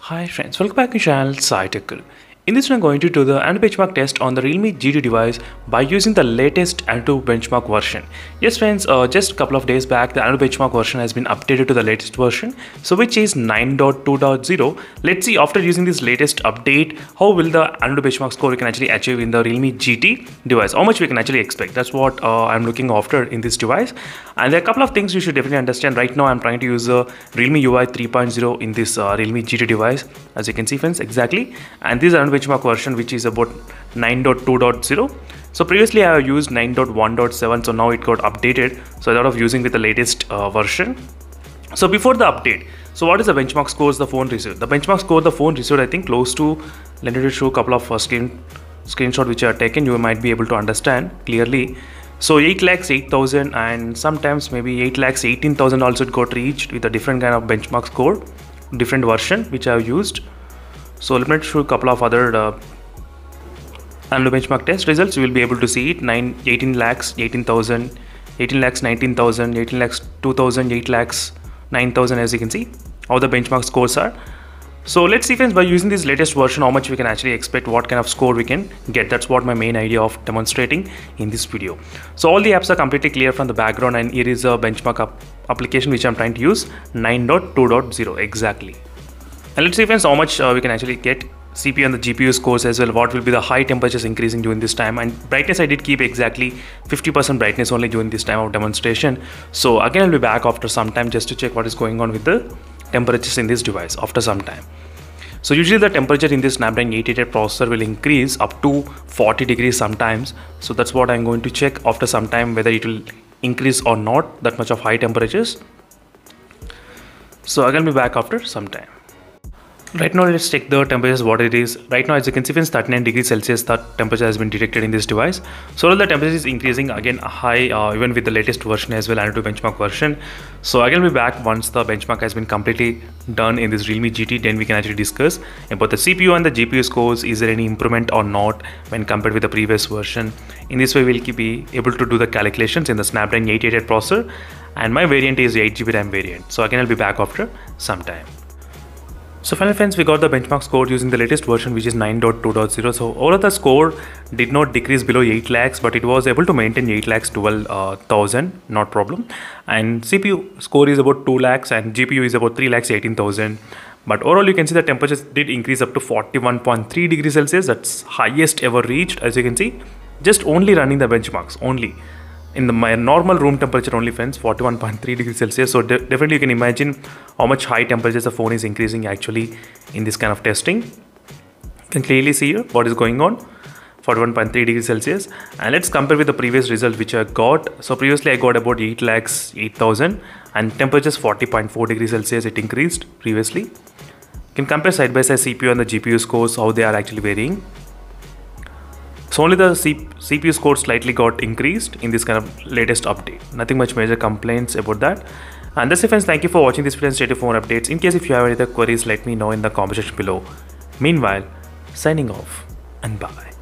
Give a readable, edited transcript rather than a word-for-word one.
Hi friends, welcome back to channel SciTech. In this one, I'm going to do the Antutu benchmark test on the Realme GT device by using the latest Antutu benchmark version. Yes friends, just a couple of days back, the Antutu benchmark version has been updated to the latest version, so which is 9.2.0. Let's see after using this latest update, how will the Antutu benchmark score we can actually achieve in the Realme GT device. How much we can actually expect. That's what I'm looking after in this device. And there are a couple of things you should definitely understand. Right now, I'm trying to use the Realme UI 3.0 in this Realme GT device, as you can see friends, exactly. And this is Antutu benchmark version which is about 9.2.0. so previously I have used 9.1.7, so now it got updated, so I thought of using with the latest version. So before the update, so what is the benchmark scores the phone received? The benchmark score the phone received, I think close to, let me show a couple of screenshot which I have taken, you might be able to understand clearly. So 8,08,000 and sometimes maybe 8,18,000 also it got reached with a different kind of benchmark score, different version which I have used. So let me show a couple of other Antutu benchmark test results. You will be able to see it. 18 lakhs 18,000, 18 lakhs 19,000, 18 lakhs 2,000, 8 lakhs 9,000, as you can see how the benchmark scores are. So let's see friends, by using this latest version how much we can actually expect, what kind of score we can get. That's what my main idea of demonstrating in this video. So all the apps are completely clear from the background, and here is a benchmark application which I'm trying to use, 9.2.0 exactly. And let's see friends how much we can actually get. CPU and the GPU scores as well, what will be the high temperatures increasing during this time, and brightness I did keep exactly 50% brightness only during this time of demonstration. So again I'll be back after some time just to check what is going on with the temperatures in this device after some time. So usually the temperature in this Snapdragon 888 processor will increase up to 40 degrees sometimes, so that's what I'm going to check after some time whether it will increase or not, that much of high temperatures. So again I'll be back after some time. Right now let's check the temperatures what it is. Right now as you can see friends, 39 degrees Celsius the temperature has been detected in this device. So the temperature is increasing again high even with the latest version as well, Antutu benchmark version. So again we'll be back once the benchmark has been completely done in this Realme GT, then we can actually discuss about the CPU and the GPU scores. Is there any improvement or not when compared with the previous version? In this way we'll be able to do the calculations in the Snapdragon 888 processor, and my variant is 8GB RAM variant. So again I'll be back after some time. So finally friends, we got the benchmark score using the latest version which is 9.2.0. So overall the score did not decrease below 8 lakhs, but it was able to maintain 8 lakhs 12,000, not problem. And CPU score is about 2 lakhs and GPU is about 3 lakhs 18,000. But overall you can see the temperatures did increase up to 41.3 degrees Celsius. That's highest ever reached, as you can see. Just only running the benchmarks, only. In my normal room temperature only friends, 41.3 degrees Celsius. So definitely you can imagine how much high temperatures the phone is increasing actually in this kind of testing. You can clearly see here what is going on, 41.3 degrees Celsius. And let's compare with the previous result which I got. So previously I got about 8 lakhs 8,000 and temperatures 40.4 degrees Celsius it increased previously. You can compare side by side CPU and the GPU scores, how they are actually varying. So only the CPU score slightly got increased in this kind of latest update. Nothing much major complaints about that. And that's it friends, thank you for watching this video and stay tuned for more updates. In case if you have any other queries, let me know in the comment section below. Meanwhile, signing off and bye.